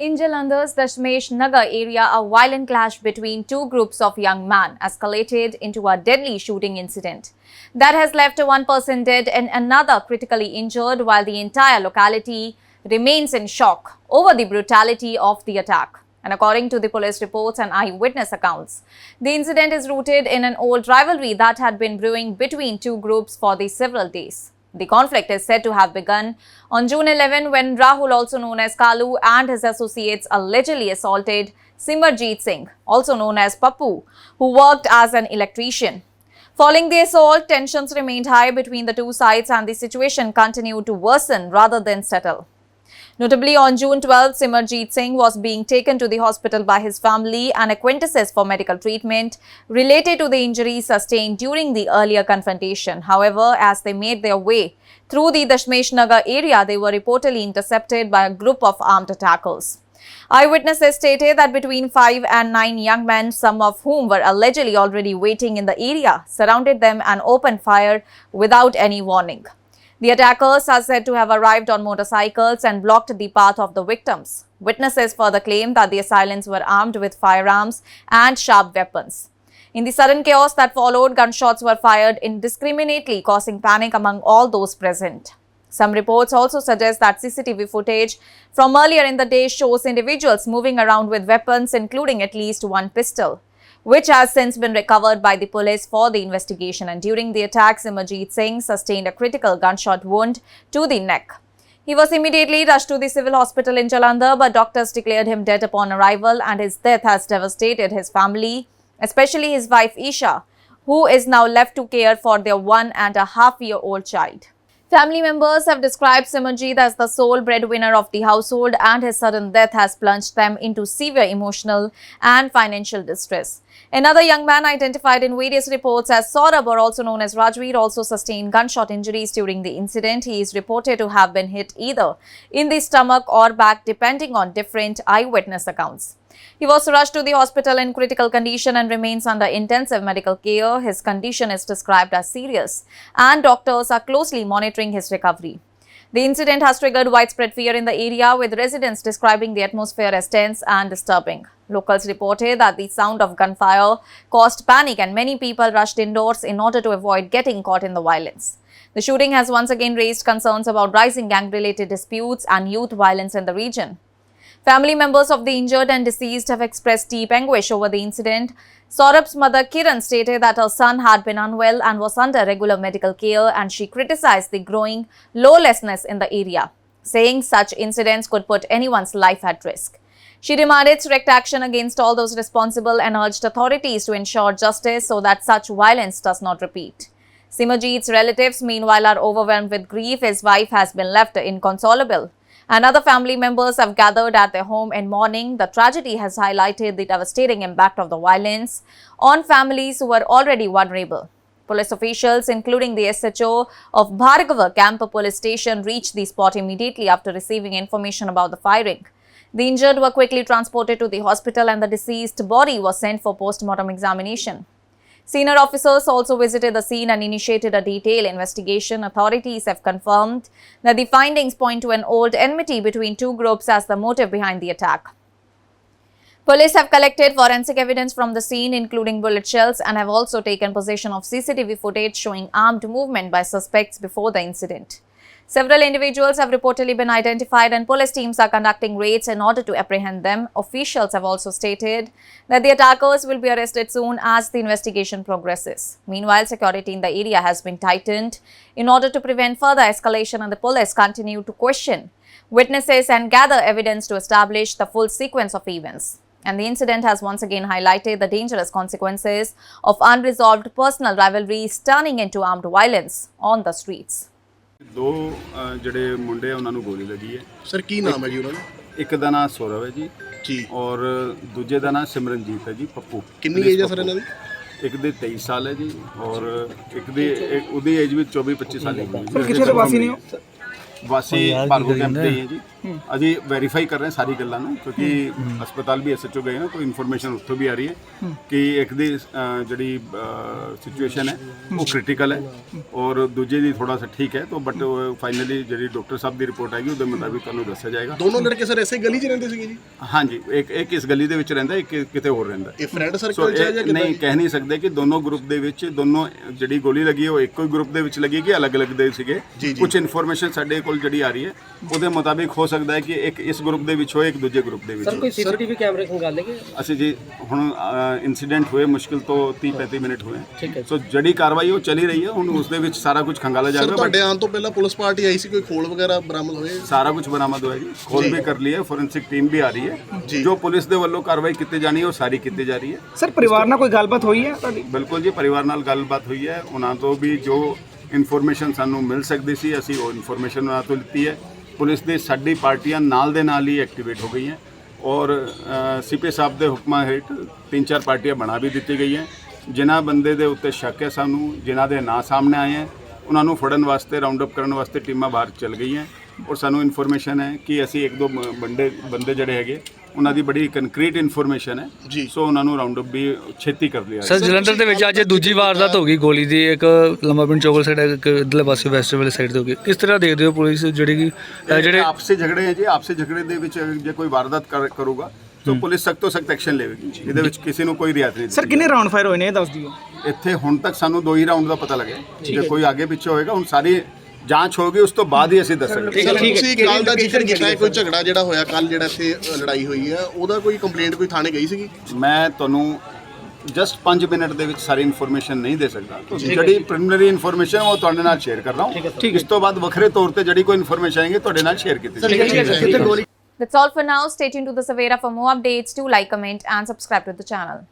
In Jalandhar's Dasmesh Nagar area, a violent clash between two groups of young men escalated into a deadly shooting incident that has left one person dead and another critically injured, while the entire locality remains in shock over the brutality of the attack. And according to the police reports and eyewitness accounts, the incident is rooted in an old rivalry that had been brewing between two groups for the several days. The conflict is said to have begun on June 11 when Rahul, also known as Kalu, and his associates allegedly assaulted Simarjeet Singh, also known as Pappu, who worked as an electrician. Following the assault, tensions remained high between the two sides and the situation continued to worsen rather than settle. Notably, on June 12, Simarjeet Singh was being taken to the hospital by his family and acquaintances for medical treatment related to the injuries sustained during the earlier confrontation. However, as they made their way through the Dasmesh Nagar area, they were reportedly intercepted by a group of armed attackers. Eyewitnesses stated that between 5 and 9 young men, some of whom were allegedly already waiting in the area, surrounded them and opened fire without any warning. The attackers are said to have arrived on motorcycles and blocked the path of the victims. Witnesses further claim that the assailants were armed with firearms and sharp weapons. In the sudden chaos that followed, gunshots were fired indiscriminately, causing panic among all those present. Some reports also suggest that CCTV footage from earlier in the day shows individuals moving around with weapons, including at least one pistol, which has since been recovered by the police for the investigation. And during the attack, Simarjeet Singh sustained a critical gunshot wound to the neck. He was immediately rushed to the civil hospital in Jalandhar, but doctors declared him dead upon arrival, and his death has devastated his family, especially his wife Isha, who is now left to care for their 1.5-year-old child. Family members have described Simarjeet as the sole breadwinner of the household, and his sudden death has plunged them into severe emotional and financial distress. Another young man, identified in various reports as Saurabh, or also known as Rajveer, also sustained gunshot injuries during the incident. He is reported to have been hit either in the stomach or back, depending on different eyewitness accounts. He was rushed to the hospital in critical condition and remains under intensive medical care. His condition is described as serious, and doctors are closely monitoring his recovery. The incident has triggered widespread fear in the area, with residents describing the atmosphere as tense and disturbing. Locals reported that the sound of gunfire caused panic, and many people rushed indoors in order to avoid getting caught in the violence. The shooting has once again raised concerns about rising gang-related disputes and youth violence in the region. Family members of the injured and deceased have expressed deep anguish over the incident. Saurabh's mother Kiran stated that her son had been unwell and was under regular medical care, and she criticized the growing lawlessness in the area, saying such incidents could put anyone's life at risk. She demanded strict action against all those responsible and urged authorities to ensure justice so that such violence does not repeat. Simarjeet's relatives, meanwhile, are overwhelmed with grief. His wife has been left inconsolable, and other family members have gathered at their home in mourning. The tragedy has highlighted the devastating impact of the violence on families who were already vulnerable. Police officials, including the SHO of Bhargava Camp Police Station, reached the spot immediately after receiving information about the firing. The injured were quickly transported to the hospital, and the deceased body was sent for post-mortem examination. Senior officers also visited the scene and initiated a detailed investigation. Authorities have confirmed that the findings point to an old enmity between two groups as the motive behind the attack. Police have collected forensic evidence from the scene, including bullet shells, and have also taken possession of CCTV footage showing armed movement by suspects before the incident. Several individuals have reportedly been identified, and police teams are conducting raids in order to apprehend them. Officials have also stated that the attackers will be arrested soon as the investigation progresses. Meanwhile, security in the area has been tightened in order to prevent further escalation, and the police continue to question witnesses and gather evidence to establish the full sequence of events. And the incident has once again highlighted the dangerous consequences of unresolved personal rivalries turning into armed violence on the streets. दो ਜਿਹੜੇ ਮੁੰਡੇ ਉਹਨਾਂ ਨੂੰ ਗੋਲੀ ਲੱਗੀ ਹੈ। Sir ਕੀ ਨਾਮ ਹੈ ਜੀ ਉਹਨਾਂ ਦਾ? ਇੱਕ ਦਾ ਨਾਮ ਸੌਰਵ ਹੈ ਜੀ ਔਰ ਦੂਜੇ ਦਾ ਨਾਮ ਸਿਮਰਨਜੀਤ ਹੈ ਜੀ ਪੱਪੂ। ਕਿੰਨੀ ਏਜ ਹੈ ਸਰ ਇਹਨਾਂ ਦੀ? ਇੱਕ ਦੇ 23 ਸਾਲ ਹੈ ਜੀ ਔਰ ਇੱਕ ਦੀ ਉਹਦੀ ਏਜ ਵੀ 24-25 ਸਾਲ ਹੈ। ਸਰ ਕਿੱਥੇ ਦੇ ਵਾਸੀ ਨੇ ਉਹ? ਵਾਸੀ ਭਾਰਗੋ ਕੈਂਪ ਦੇ ਹੀ ਹੈ ਜੀ। ਅਸੀਂ ਵੈਰੀਫਾਈ ਕਰ ਰਹੇ ਹਾਂ ਸਾਰੀ ਗੱਲਾਂ ਨੂੰ, ਕਿਉਂਕਿ ਹਸਪਤਾਲ ਵੀ ਐਸਐਚਓ ਗਏ ਨਾ, ਕੋਈ ਇਨਫੋਰਮੇਸ਼ਨ ਉੱਥੋਂ ਵੀ ਆ ਰਹੀ ਹੈ ਕਿ ਇੱਕ ਦੀ ਜਿਹੜੀ ਸਿਚੁਏਸ਼ਨ ਹੈ ਉਹ ਕ੍ਰਿਟੀਕਲ ਹੈ ਔਰ ਦੂਜੇ ਦੀ ਥੋੜਾ ਸਾ ਠੀਕ ਹੈ। ਤਾਂ ਬਟ ਫਾਈਨਲੀ ਜਿਹੜੀ ਡਾਕਟਰ ਸਾਹਿਬ ਦੀ ਰਿਪੋਰਟ ਆਏਗੀ ਉਹਦੇ ਮੁਤਾਬਿਕ ਤੁਹਾਨੂੰ ਦੱਸਿਆ ਜਾਏਗਾ। ਦੋਨੋਂ ਲੜਕੇ ਸਰ ਐਸੇ ਗਲੀ 'ਚ ਰਹਿੰਦੇ ਸੀਗੇ ਜੀ? ਹਾਂਜੀ, ਇੱਕ ਇਸ ਗਲੀ ਦੇ ਵਿੱਚ ਰਹਿੰਦਾ, ਇੱਕ ਕਿਤੇ ਹੋਰ ਰਹਿੰਦਾ। ਇਹ ਫਰੈਂਡ ਸਰਕਲ 'ਚ ਹੈ ਜਾਂ ਨਹੀਂ, ਕਹਿ ਨਹੀਂ ਸਕਦੇ ਕਿ ਦੋਨੋਂ ਗਰੁੱਪ ਦੇ ਵਿੱਚ ਦੋਨੋਂ ਜਿਹੜੀ ਗੋਲੀ ਲੱਗੀ ਉਹ ਇੱਕੋ ਹੀ ਗਰੁੱਪ ਦੇ ਵਿੱਚ ਲੱਗੀ ਕਿ ਅਲੱਗ-ਅਲੱਗ ਦੇ ਸੀਗੇ। ਕੁਝ ਇਨਫੋਰਮੇਸ਼ਨ ਸਾਡੇ ਕੋਲ ਜਿਹੜੀ ਆ ਰਹੀ ਹੈ ਉਹਦੇ ਮੁਤਾਬਿਕ ਹੋ ਸਕਦਾ ਹੈ ਕਿ ਇੱਕ ਇਸ ਗਰੁੱਪ ਦੇ ਵਿੱਚ ਹੋਏ, ਇੱਕ ਦੂਜੇ ਗਰੁੱਪ ਦੇ ਵਿੱਚ। ਸਰ ਕੋਈ ਸੀਸੀਟੀਵੀ ਕੈਮਰੇ ਖੰਗਾਲ ਲੇਗੇ ਅਸੀਂ ਜੀ ਹੁਣ ਇਨਸੀਡੈਂਟ ਹੋਏ ਮੁਸ਼ਕਿਲ ਤੋਂ 30-35 ਮਿੰਟ ਹੋਏ, ਸੋ ਜਿਹੜੀ ਕਾਰਵਾਈ ਉਹ ਚੱਲੀ ਰਹੀ ਹੈ। ਹੁਣ ਉਸ ਦੇ ਵਿੱਚ ਸਾਰਾ ਕੁਝ ਖੰਗਾਲਾ ਸਰ ਜਾਏਗਾ। ਤੁਹਾਡੇ ਆਉਣ ਤੋਂ ਪਹਿਲਾਂ ਪੁਲਿਸ ਪਾਰਟੀ ਆਈ ਸੀ, ਕੋਈ ਖੋਲ ਵਗੈਰਾ ਬਰਾਮਦ ਹੋਏ? ਸਾਰਾ ਕੁਝ ਬਰਾਮਦ ਹੋਇਆ ਜੀ, ਖੋਲ ਵੀ ਕਰ ਲਈ ਹੈ, ਫੋਰੈਂਸਿਕ ਟੀਮ ਵੀ ਆ ਰਹੀ ਹੈ। ਜੋ ਪੁਲਿਸ ਦੇ ਵੱਲੋਂ ਕਾਰਵਾਈ ਕੀਤੀ ਜਾਣੀ ਹੈ ਉਹ ਸਾਰੀ ਕੀਤੀ ਜਾ ਰਹੀ ਹੈ। ਸਰ ਪਰਿਵਾਰ ਨਾਲ ਕੋਈ ਗੱਲਬਾਤ ਹੋਈ ਹੈ ਤੁਹਾਡੀ? ਬਿਲਕੁਲ ਜੀ, ਪਰਿਵਾਰ ਨਾਲ ਗੱਲਬਾਤ ਹੋਈ ਹੈ। ਉਹਨਾਂ ਤੋਂ ਵੀ ਜੋ ਇਨਫੋਰਮੇਸ਼ਨ ਸਾਨੂੰ ਮਿਲ ਸਕਦੀ ਸੀ ਅਸੀਂ ਉਹ ਇਨਫੋਰਮੇਸ਼ਨ ਉਹਨਾਂ ਤੋਂ ਲਿੱਤੀ ਹੈ। ਪੁਲਿਸ ਦੀ ਸਾਡੀ ਪਾਰਟੀਆਂ ਨਾਲ ਦੇ ਨਾਲ ਹੀ ਐਕਟੀਵੇਟ ਹੋ ਗਈਆਂ ਔਰ ਸੀਪੀ ਸਾਹਿਬ ਦੇ ਹੁਕਮਾਂ ਹੇਠ 3-4 ਪਾਰਟੀਆਂ ਬਣਾ ਵੀ ਦਿੱਤੀ ਗਈਆਂ। ਜਿਨ੍ਹਾਂ ਬੰਦੇ ਦੇ ਉੱਤੇ ਸ਼ੱਕ ਹੈ ਸਾਨੂੰ, ਜਿਨ੍ਹਾਂ ਦੇ ਨਾਂ ਸਾਹਮਣੇ ਆਏ ਹੈ, ਉਹਨਾਂ ਨੂੰ ਫੜਨ ਵਾਸਤੇ ਰਾਉਂਡ ਅਪ ਕਰਨ ਵਾਸਤੇ ਟੀਮਾਂ ਬਾਹਰ ਚੱਲ ਗਈਆਂ ਔਰ ਸਾਨੂੰ ਇਨਫੋਰਮੇਸ਼ਨ ਹੈ ਕਿ ਅਸੀਂ 1-2 ਬੰਦੇ ਜਿਹੜੇ ਹੈਗੇ ਉਹਨਾਂ ਦੀ ਬੜੀ ਕੰਕਰੀਟ ਇਨਫੋਰਮੇਸ਼ਨ ਹੈ ਜੀ। ਸੋ ਉਹਨਾਂ ਨੂੰ ਰਾਉਂਡ ਅਪ ਵੀ ਛੇਤੀ ਕਰ ਲਿਆ। ਸਰ ਜਲੰਧਰ ਦੇ ਵਿੱਚ ਅੱਜ ਦੂਜੀ ਵਾਰਦਾਤ ਹੋ ਗਈ ਗੋਲੀ ਦੀ, ਇੱਕ ਲੰਮਾ ਪਿੰਡ ਚੌਕਲ ਸਾਈਡ, ਇੱਕ ਇੱਧਰਲੇ ਪਾਸੇ ਵੈਸਟ ਵਾਲੇ ਸਾਈਡ ਤੇ ਹੋ ਗਈ। ਕਿਸ ਤਰ੍ਹਾਂ ਦੇਖਦੇ ਹੋ ਪੁਲਿਸ ਜਿਹੜੀ ਕਿ ਜਿਹੜੇ ਆਪਸੇ ਝਗੜੇ ਹੈ ਜੀ, ਆਪਸੇ ਝਗੜੇ ਦੇ ਵਿੱਚ ਜੇ ਕੋਈ ਵਾਰਦਾਤ ਕਰੂਗਾ ਤਾਂ ਪੁਲਿਸ ਸਖਤ ਤੋਂ ਸਖਤ ਐਕਸ਼ਨ ਲਵੇਗੀ। ਇਹਦੇ ਵਿੱਚ ਕਿਸੇ ਨੂੰ ਕੋਈ ਰਿਆਇਤ ਨਹੀਂ। ਸਰ ਕਿੰਨੇ ਰਾਉਂਡ ਫਾਇਰ ਹੋਏ ਨੇ ਇਹ ਦੱਸ ਦਿਓ। ਇੱਥੇ ਹੁਣ ਤੱਕ ਸਾਨੂੰ 2 ਹੀ ਰਾਉਂਡ ਦਾ ਪਤਾ ਲੱਗਿਆ। ਜੇ ਕੋਈ ਅੱਗੇ ਪਿੱਛੇ ਹੋਏਗਾ ਹੁਣ ਸਾਰੀ ਜਾਂਚ ਹੋਗੀ, ਉਸ ਤੋਂ ਬਾਅਦ ਹੀ ਅਸੀਂ ਦੱਸਾਂਗੇ। ਤੁਸੀਂ ਇੱਕ ਗੱਲ ਦਾ ਜ਼ਿਕਰ ਕੀਤਾ ਹੈ, ਕੋਈ ਝਗੜਾ ਜਿਹੜਾ ਹੋਇਆ ਕੱਲ, ਜਿਹੜਾ ਇੱਥੇ ਲੜਾਈ ਹੋਈ ਹੈ, ਉਹਦਾ ਕੋਈ ਕੰਪਲੇਂਟ ਕੋਈ ਥਾਣੇ ਗਈ ਸੀਗੀ? ਮੈਂ ਤੁਹਾਨੂੰ ਜਸਟ 5 ਮਿੰਟ ਦੇ ਵਿੱਚ ਸਾਰੀ ਇਨਫੋਰਮੇਸ਼ਨ ਨਹੀਂ ਦੇ ਸਕਦਾ। ਜਿਹੜੀ ਪ੍ਰੀਲਿਮਿਨਰੀ ਇਨਫੋਰਮੇਸ਼ਨ ਉਹ ਤੁਹਾਡੇ ਨਾਲ ਸ਼ੇਅਰ ਕਰ ਰਹਾ ਹੂੰ। ਇਸ ਤੋਂ ਬਾਅਦ ਵੱਖਰੇ ਤੌਰ ਤੇ ਜਿਹੜੀ ਕੋਈ ਇਨਫੋਰਮੇਸ਼ਨ ਆਏਗੀ ਤੁਹਾਡੇ ਨਾਲ ਸ਼ੇਅਰ ਕੀਤੀ ਜਾਏਗੀ। That's all for now. Stay tuned to the Savera for more updates. Do like, comment and subscribe to the channel.